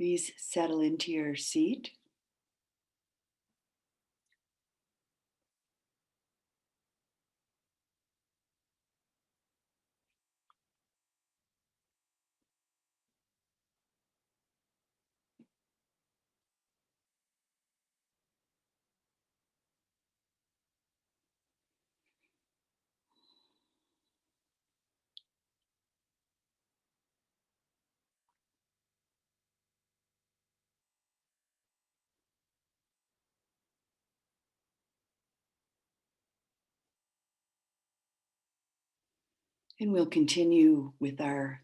Please settle into your seat. And we'll continue with our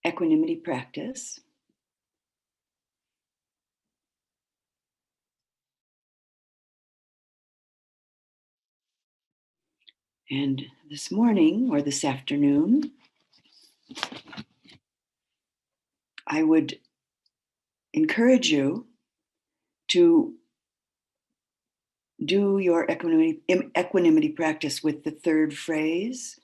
equanimity practice. And this morning or this afternoon, I would encourage you to do your equanimity practice with the third phrase.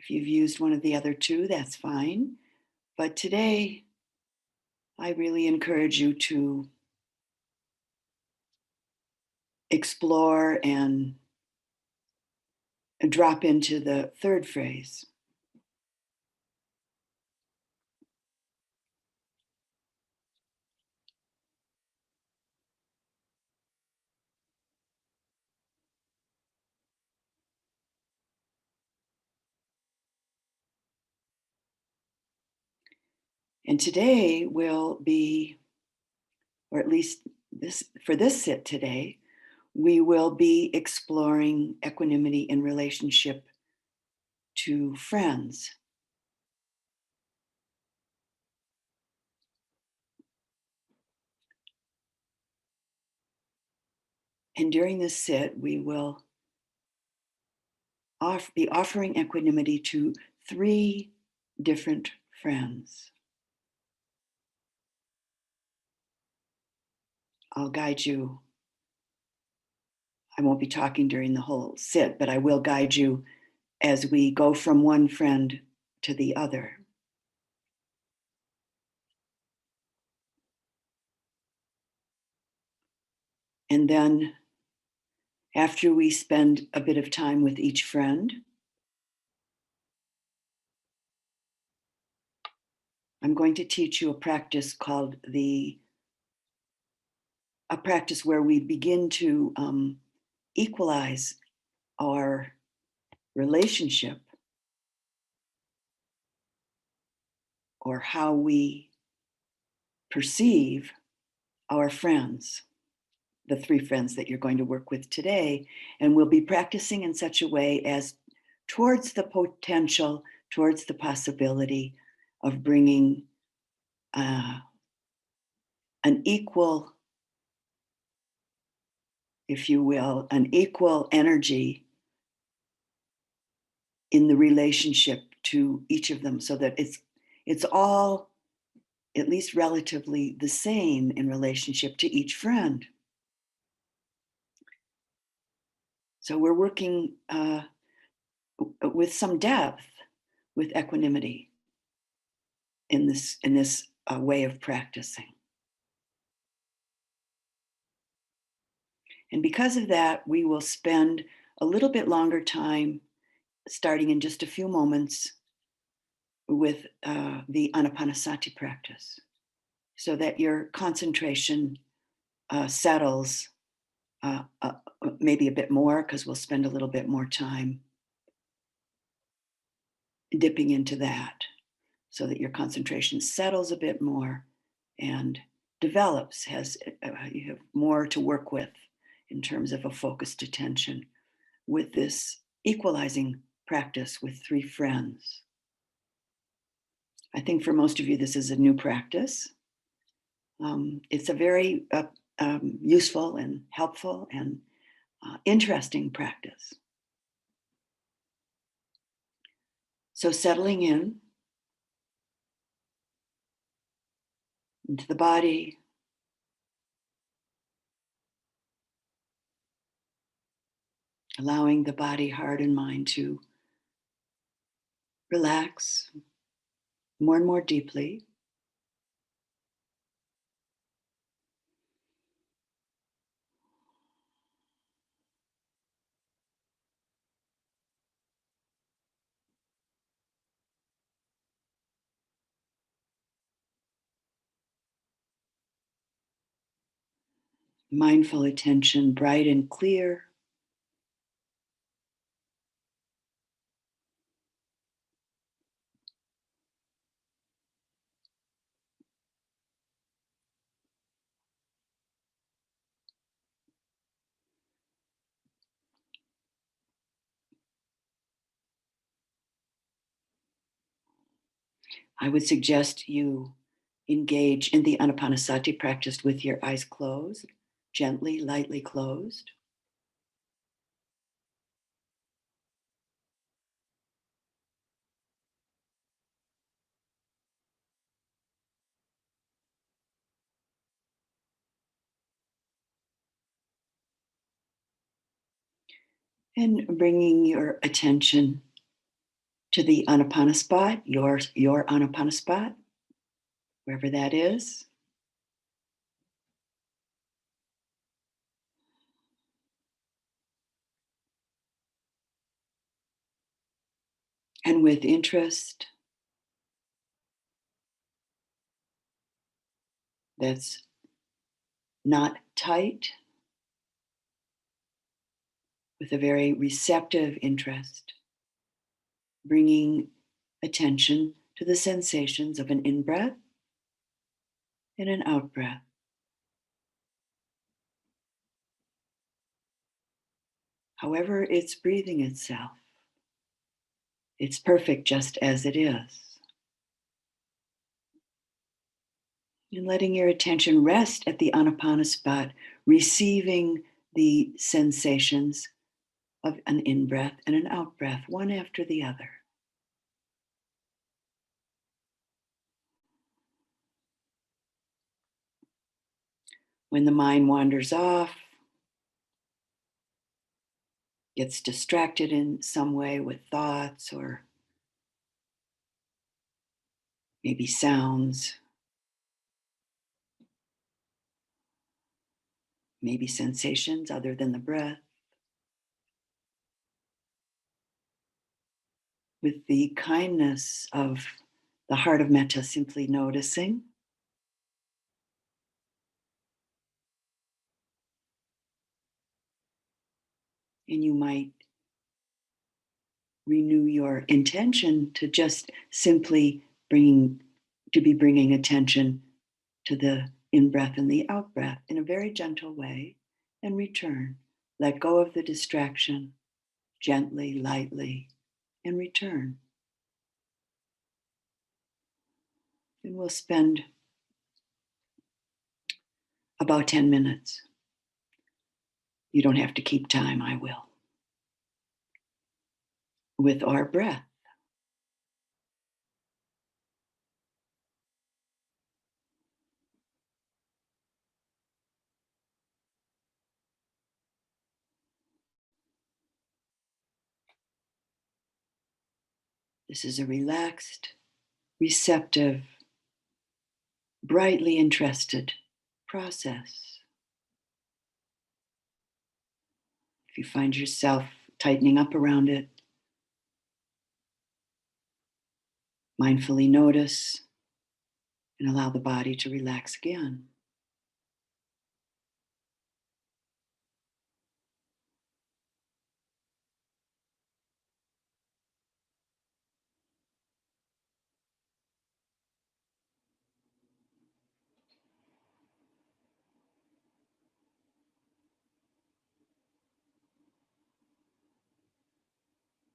If you've used one of the other two, that's fine. But today, I really encourage you to explore and drop into the third phrase. And today will be, or at least for this sit today, we will be exploring equanimity in relationship to friends. And during this sit, we will be offering equanimity to 3 different friends. I'll guide you. I won't be talking during the whole sit, but I will guide you as we go from one friend to the other. And then after we spend a bit of time with each friend, I'm going to teach you a practice called a practice where we begin to equalize our relationship or how we perceive our friends, the 3 friends that you're going to work with today. And we'll be practicing in such a way as towards the potential, towards the possibility of bringing an equal, if you will, an equal energy in the relationship to each of them, so that it's all at least relatively the same in relationship to each friend. So we're working with some depth with equanimity in this way of practicing. And because of that, we will spend a little bit longer time, starting in just a few moments, with the Anapanasati practice, so that your concentration settles maybe a bit more, because we'll spend a little bit more time dipping into that, so that your concentration settles a bit more and develops, you have more to work with in terms of a focused attention with this equalizing practice with 3 friends. I think for most of you, this is a new practice. It's a very useful and helpful and interesting practice. So settling into the body, allowing the body, heart, and mind to Relax more and more deeply. Mindful attention, bright and clear. I would suggest you engage in the Anapanasati practice with your eyes closed, gently, lightly closed. And bringing your attention to the Anapana spot, your Anapana spot, wherever that is. And with interest that's not tight, with a very receptive interest, bringing attention to the sensations of an in breath and an out breath. However, it's breathing itself. It's perfect just as it is. And letting your attention rest at the Anapana spot, receiving the sensations of an in breath and an out breath, one after the other. When the mind wanders off, gets distracted in some way with thoughts or maybe sounds, maybe sensations other than the breath, with the kindness of the heart of metta, simply noticing. And you might renew your intention to just simply bringing attention to the in breath and the out breath in a very gentle way, and return. Let go of the distraction gently, lightly, and return. And we'll spend about 10 minutes. You don't have to keep time, I will. With our breath. This is a relaxed, receptive, brightly interested process. If you find yourself tightening up around it, mindfully notice and allow the body to relax again.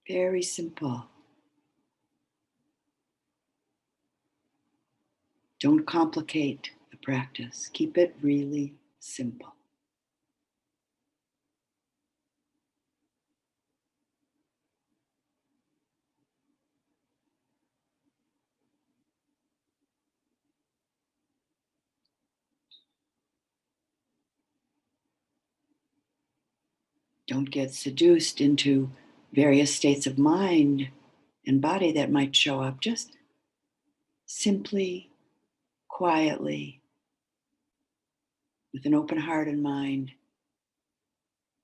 Very simple. Don't complicate the practice. Keep it really simple. Don't get seduced into various states of mind and body that might show up, just simply, quietly, with an open heart and mind,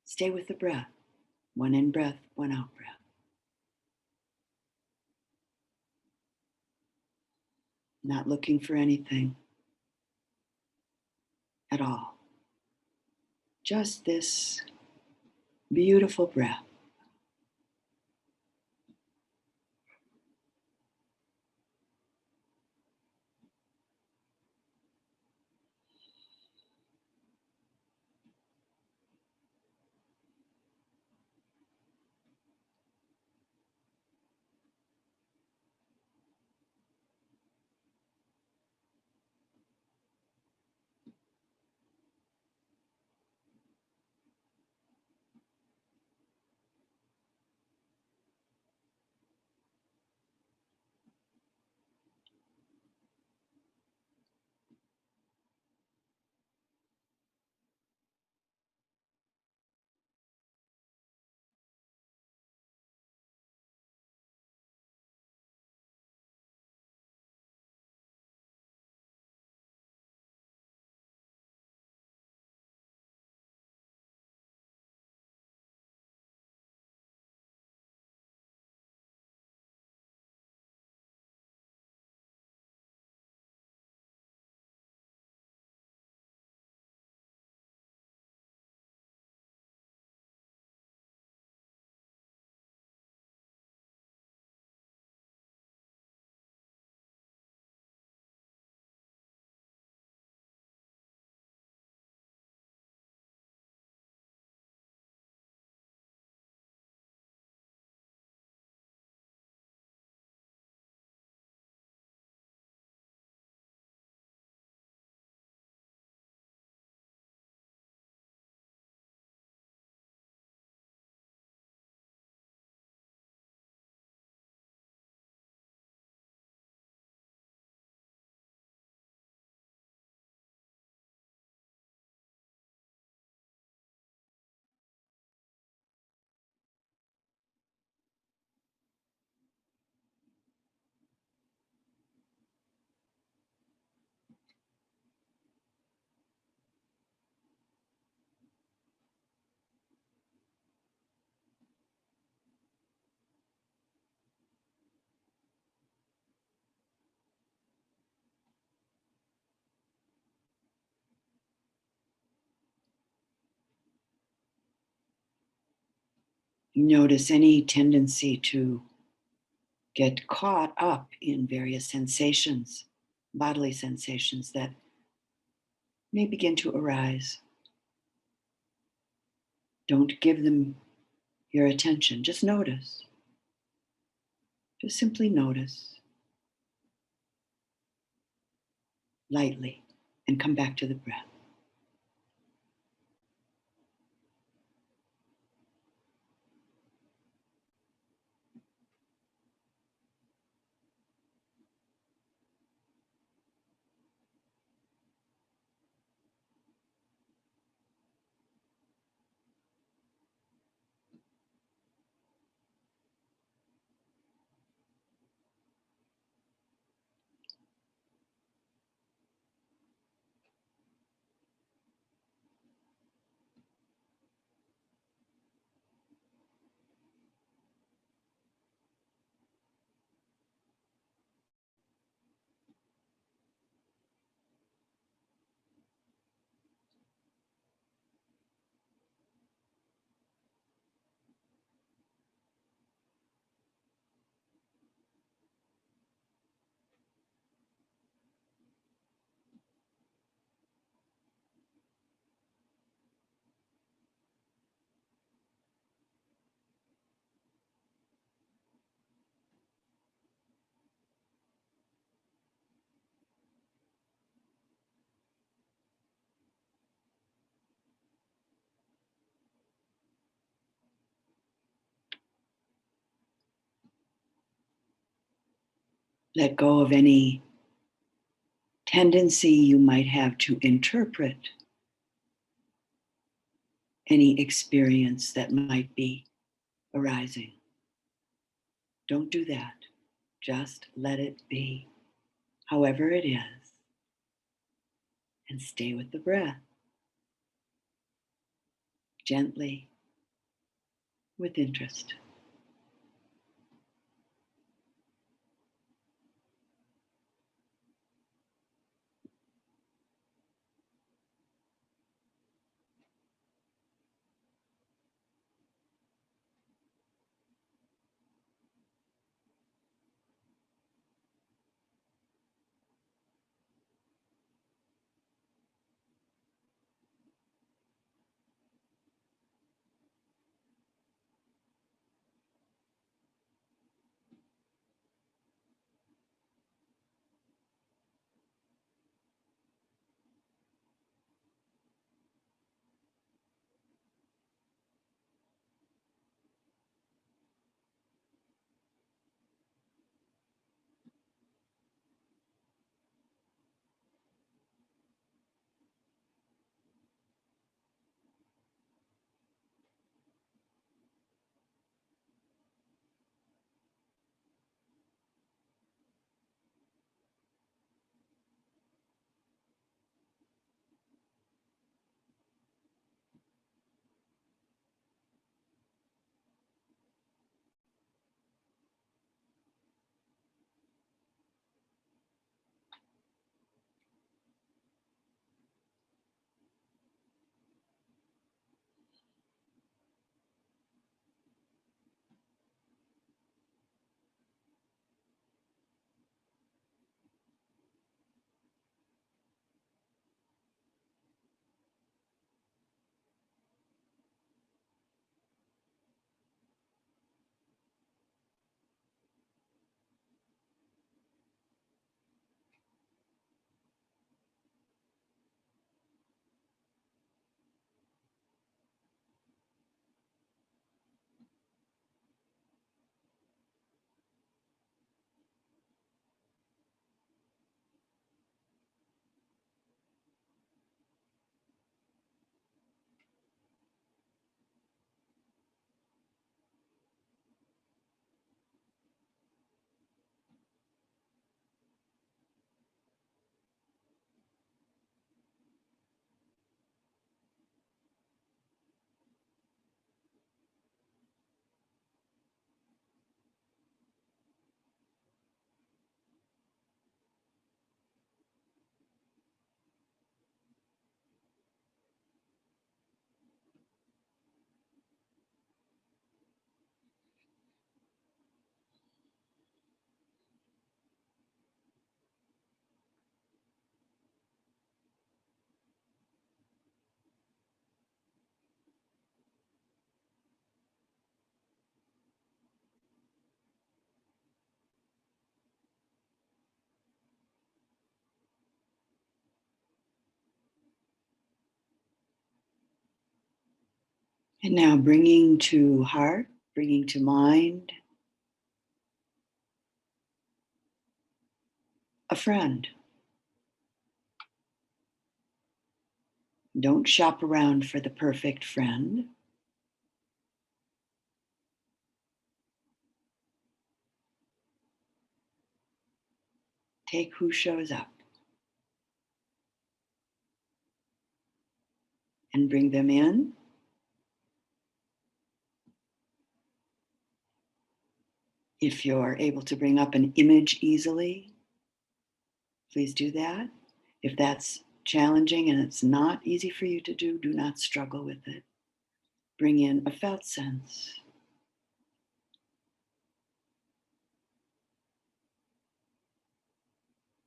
stay with the breath. One in breath, one out breath. Not looking for anything at all. Just this beautiful breath. Notice any tendency to get caught up in various sensations, bodily sensations that may begin to arise. Don't give them your attention. Just notice. Just simply notice lightly and come back to the breath. Let go of any tendency you might have to interpret any experience that might be arising. Don't do that. Just let it be, however it is, and stay with the breath, gently, with interest. And now bringing to heart, bringing to mind a friend. Don't shop around for the perfect friend. Take who shows up and bring them in. If you're able to bring up an image easily, please do that. If that's challenging and it's not easy for you to do, do not struggle with it. Bring in a felt sense.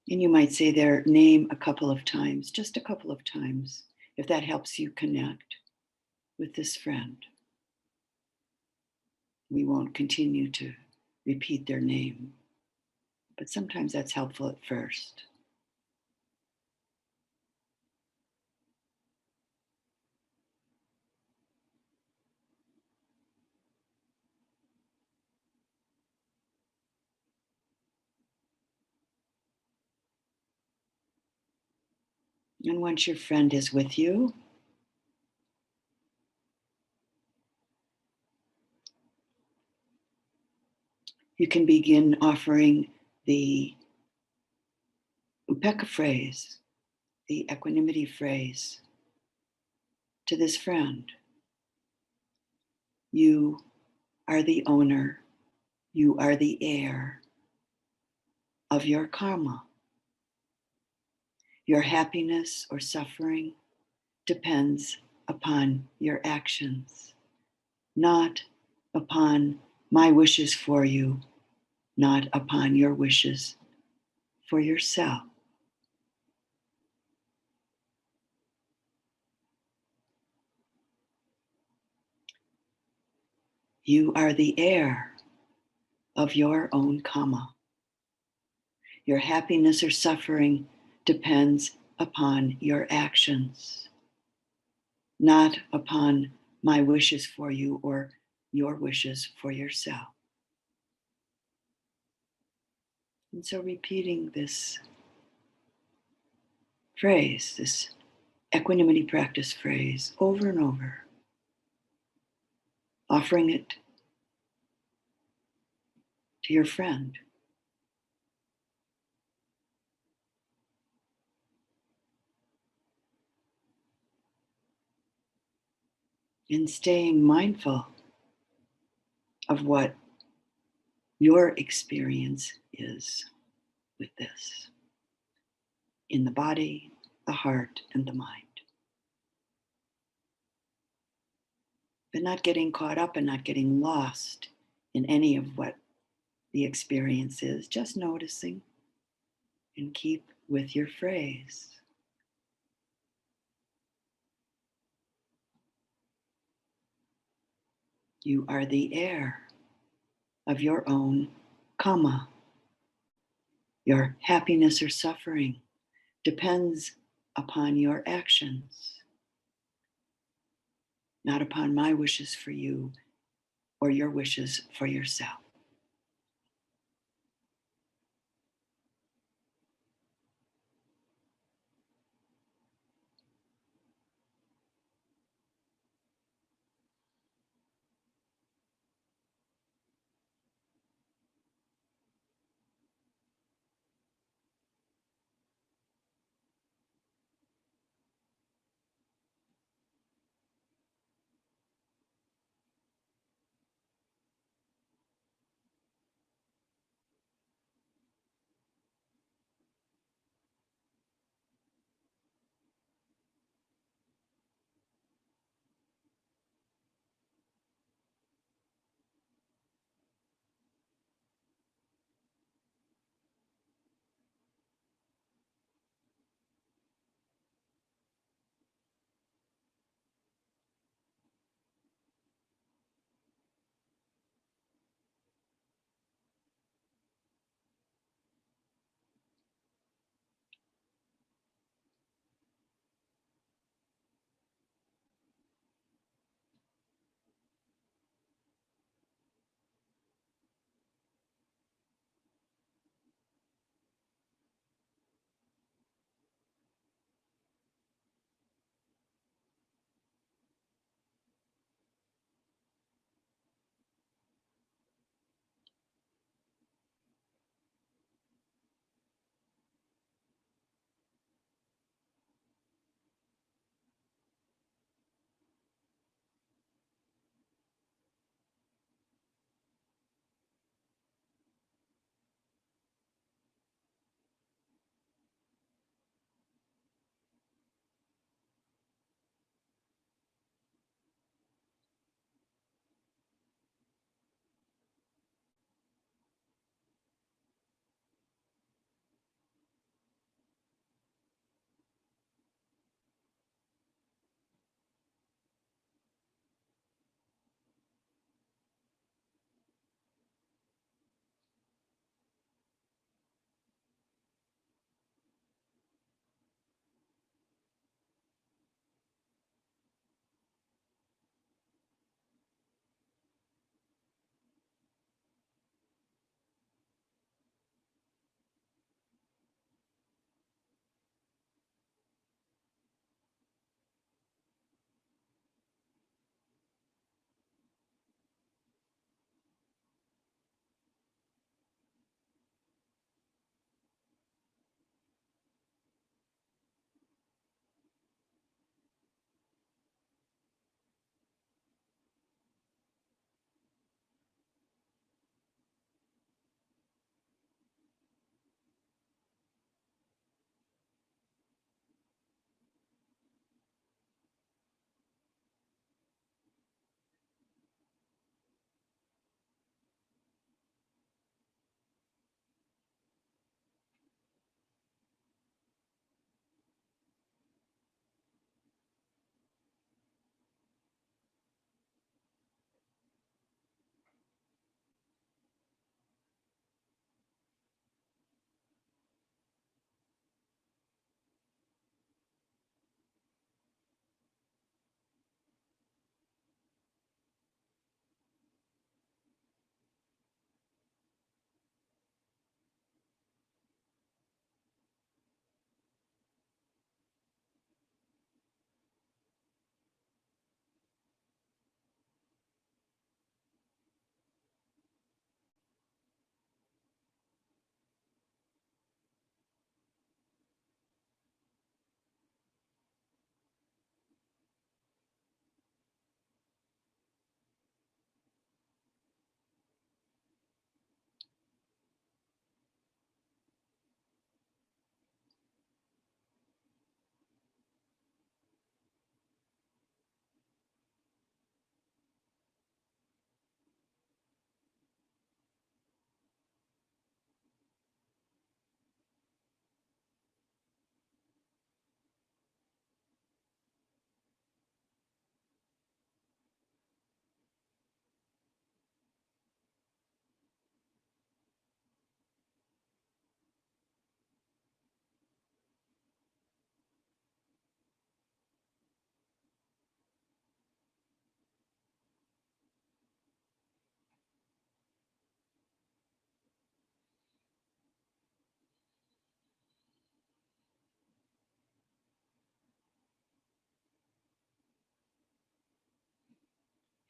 And you might say their name a couple of times, just a couple of times, if that helps you connect with this friend. We won't continue to repeat their name, but sometimes that's helpful at first. And once your friend is with you, You can begin offering the Upekkha phrase, the equanimity phrase, to this friend. You are the owner, you are the heir of your karma. Your happiness or suffering depends upon your actions, not upon my wishes for you, not upon your wishes for yourself. You are the heir of your own karma. Your happiness or suffering depends upon your actions, not upon my wishes for you or your wishes for yourself. And so repeating this phrase, this equanimity practice phrase, over and over, offering it to your friend. And staying mindful of what your experience is with this in the body, the heart, and the mind. But not getting caught up and not getting lost in any of what the experience is, just noticing, and keep with your phrase. You are the heir of your own karma. Your happiness or suffering depends upon your actions, not upon my wishes for you or your wishes for yourself.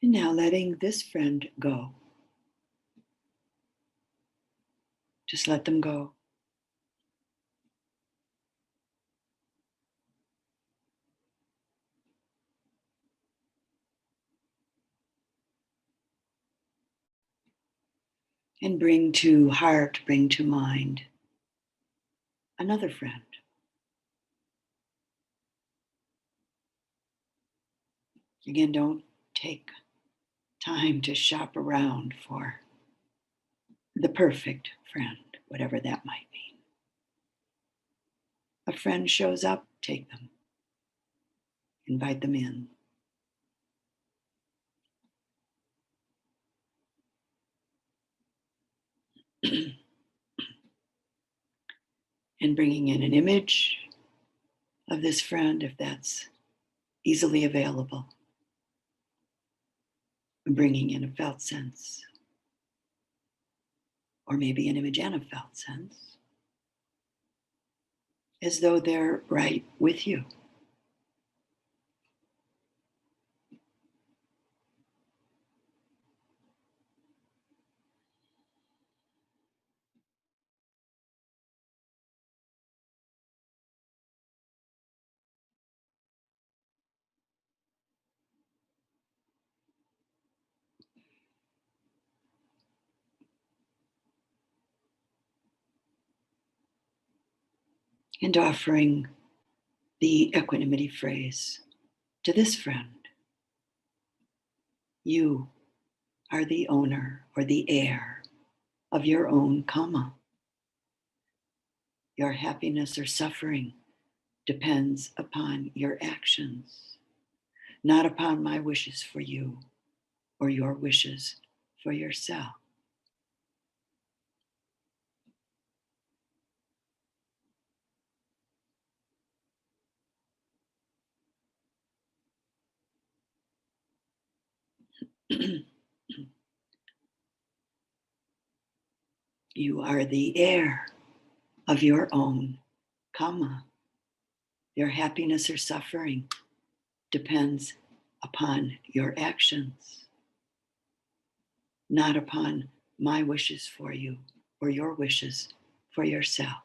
And now letting this friend go. Just let them go. And bring to heart, bring to mind another friend. Again, don't take time to shop around for the perfect friend, whatever that might mean. A friend shows up, take them, invite them in. And bringing in an image of this friend, if that's easily available. And bringing in a felt sense, or maybe an image and a felt sense, as though they're right with you. And offering the equanimity phrase to this friend. You are the owner or the heir of your own karma. Your happiness or suffering depends upon your actions, not upon my wishes for you or your wishes for yourself. You are the heir of your own karma. Your happiness or suffering depends upon your actions, not upon my wishes for you or your wishes for yourself.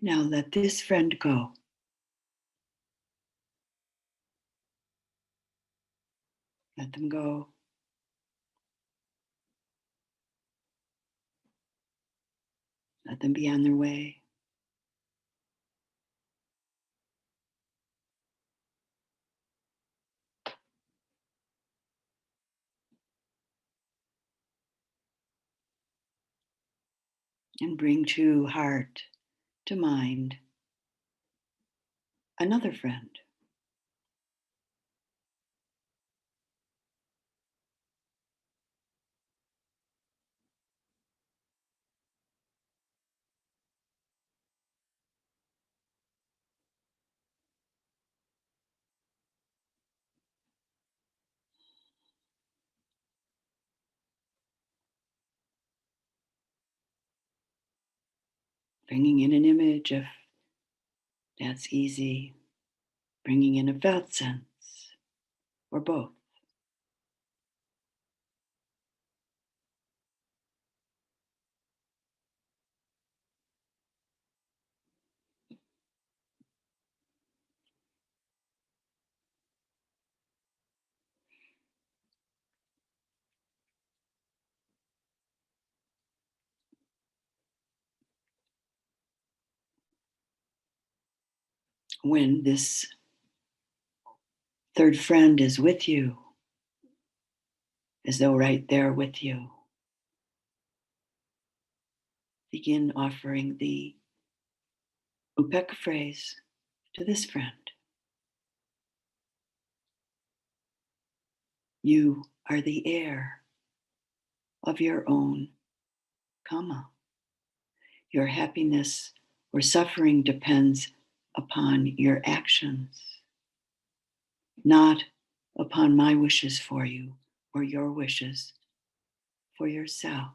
Now let this friend go. Let them go. Let them be on their way. And bring to heart, to mind, another friend. Bringing in an image if that's easy. Bringing in a felt sense, or both. When this third friend is with you, as though right there with you, begin offering the Upekkha phrase to this friend. You are the heir of your own karma. Your happiness or suffering depends upon your actions, not upon my wishes for you or your wishes for yourself.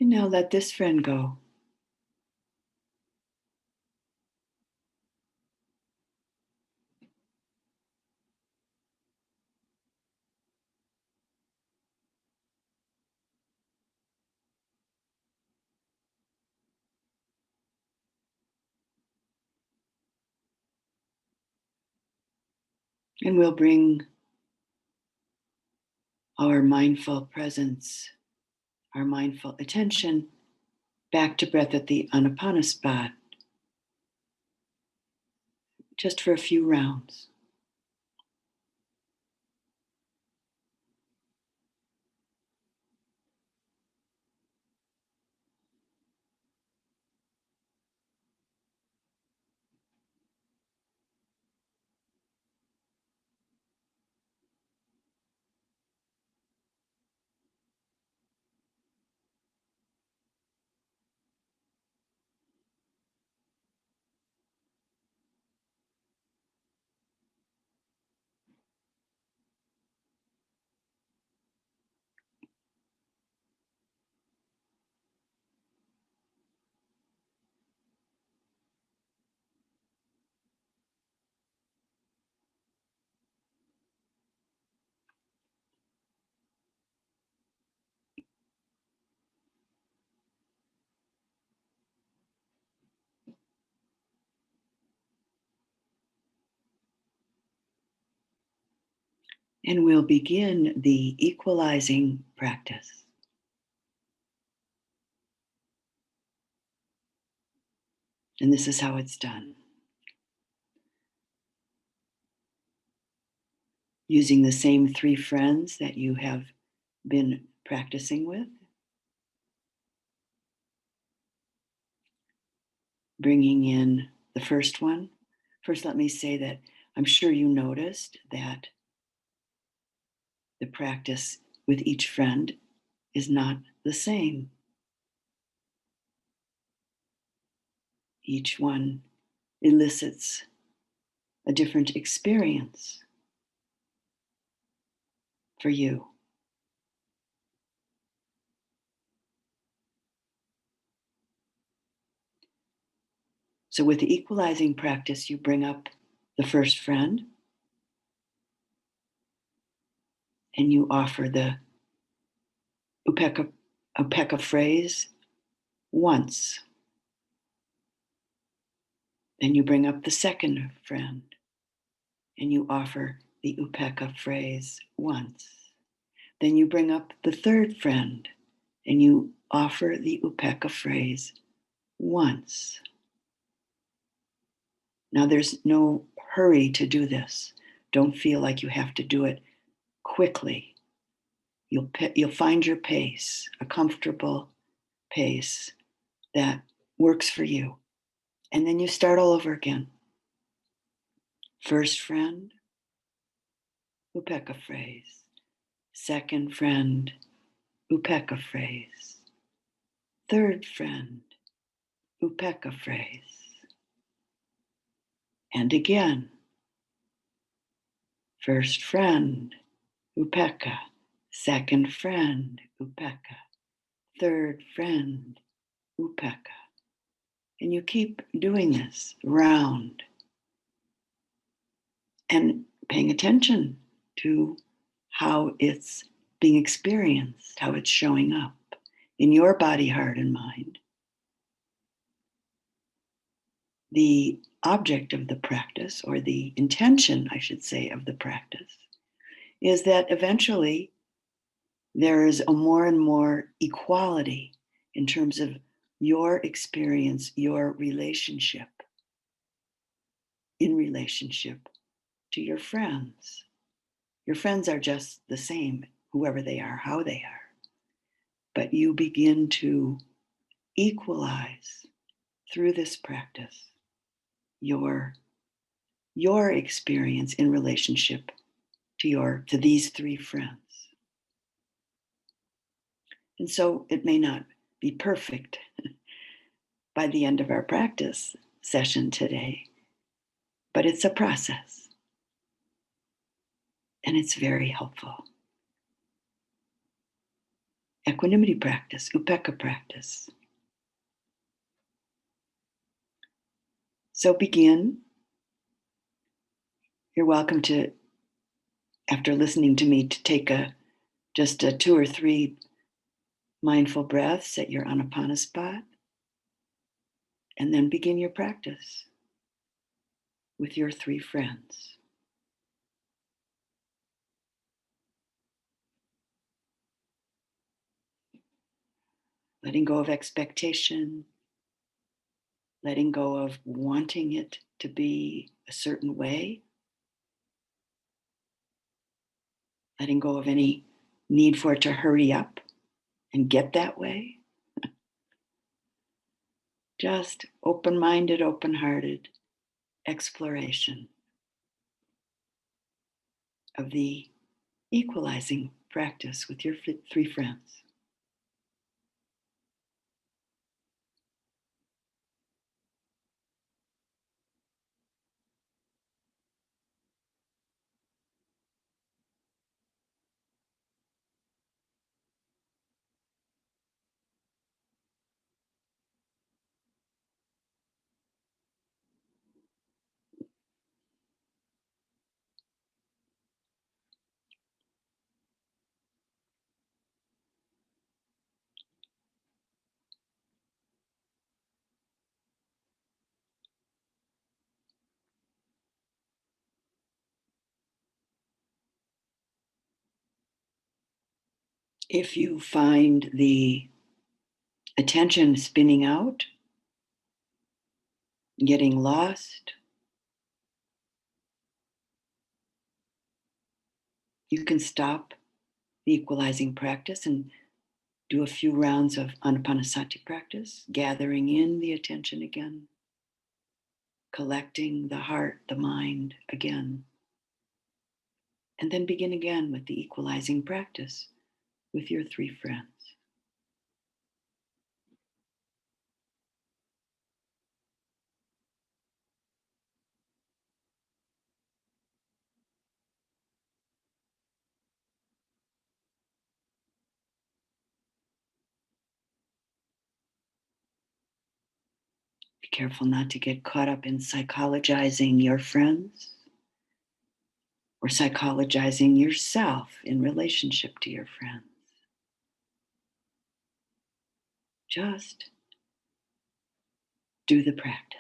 And now let this friend go. And we'll bring our mindful presence, our mindful attention back to breath at the Anapana spot, just for a few rounds. And we'll begin the equalizing practice. And this is how it's done. Using the same three friends that you have been practicing with, bringing in the first one. First, let me say that I'm sure you noticed that the practice with each friend is not the same. Each one elicits a different experience for you. So with the equalizing practice, you bring up the first friend and you offer the Upekkha phrase once. Then you bring up the second friend and you offer the Upekkha phrase once. Then you bring up the third friend and you offer the Upekkha phrase once. Now, there's no hurry to do this. Don't feel like you have to do it quickly. You'll find your pace, a comfortable pace that works for you. And then you start all over again. First friend, Upekkha phrase. Second friend, Upekkha phrase. Third friend, Upekkha phrase. And again, first friend, Upekkha. Second friend, Upekkha. Third friend, Upekkha. And you keep doing this round and paying attention to how it's being experienced, how it's showing up in your body, heart, and mind. The object of the practice, or the intention, I should say, of the practice, is that eventually there is a more and more equality in terms of your experience, your relationship, in relationship to your friends. Your friends are just the same, whoever they are, how they are. But you begin to equalize through this practice your experience in relationship to these three friends. And so it may not be perfect by the end of our practice session today, but it's a process and it's very helpful. equanimity practice, Upekkha practice. So begin. You're welcome to, after listening to me, to take just a 2 or 3 mindful breaths at your Anapana spot, and then begin your practice with your 3 friends. Letting go of expectation, letting go of wanting it to be a certain way, letting go of any need for it to hurry up and get that way. Just open-minded, open-hearted exploration of the equalizing practice with your 3 friends. If you find the attention spinning out, getting lost, you can stop the equalizing practice and do a few rounds of Anapanasati practice, gathering in the attention again, collecting the heart, the mind again, and then begin again with the equalizing practice with your 3 friends. Be careful not to get caught up in psychologizing your friends or psychologizing yourself in relationship to your friends. Just do the practice.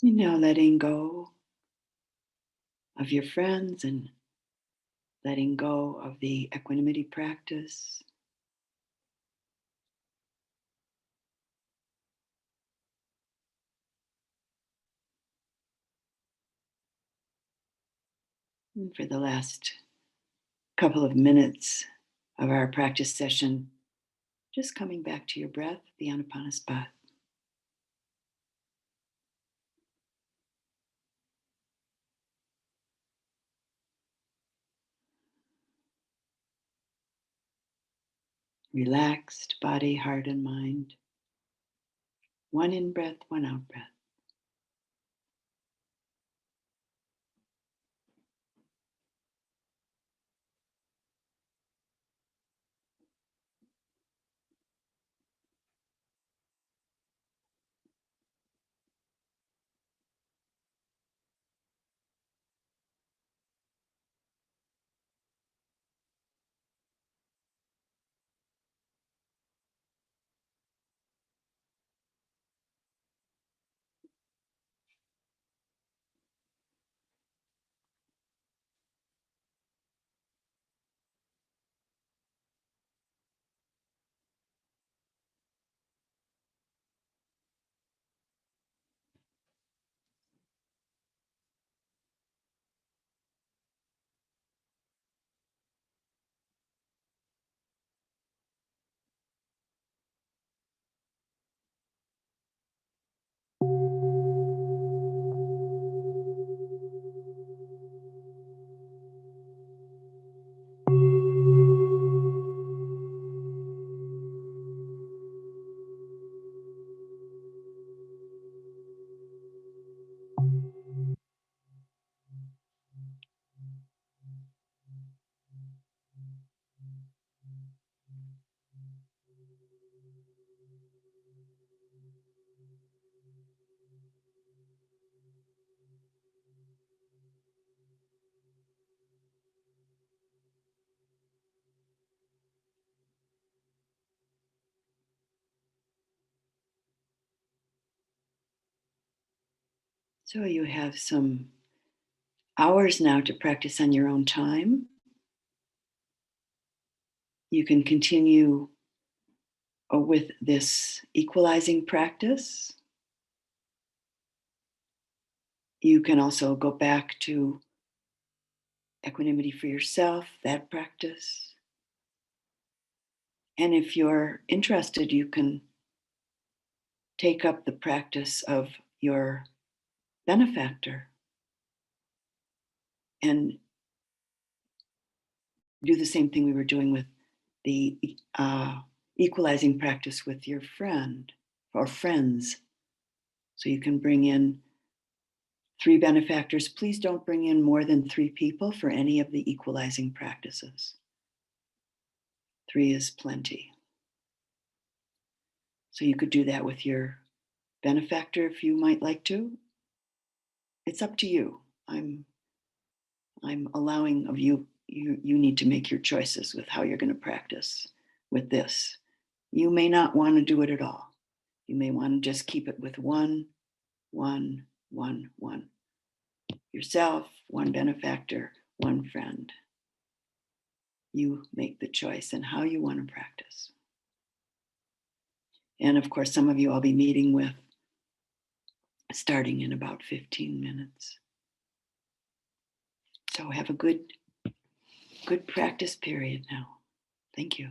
Letting go of your friends and letting go of the equanimity practice. And for the last couple of minutes of our practice session, just coming back to your breath, the Anapanasati. Relaxed body, heart, and mind. One in breath, one out breath. So you have some hours now to practice on your own time. You can continue with this equalizing practice. You can also go back to equanimity for yourself, that practice. And if you're interested, you can take up the practice of your benefactor and do the same thing we were doing with the equalizing practice with your friend or friends. So you can bring in 3 benefactors. Please don't bring in more than 3 people for any of the equalizing practices. 3 is plenty. So you could do that with your benefactor if you might like to. It's up to you. I'm allowing of you. You need to make your choices with how you're going to practice with this. You may not want to do it at all. You may want to just keep it with one. Yourself, one benefactor, one friend. You make the choice in how you want to practice. And of course, some of you I'll be meeting with starting in about 15 minutes. So have a good practice period now. Thank you.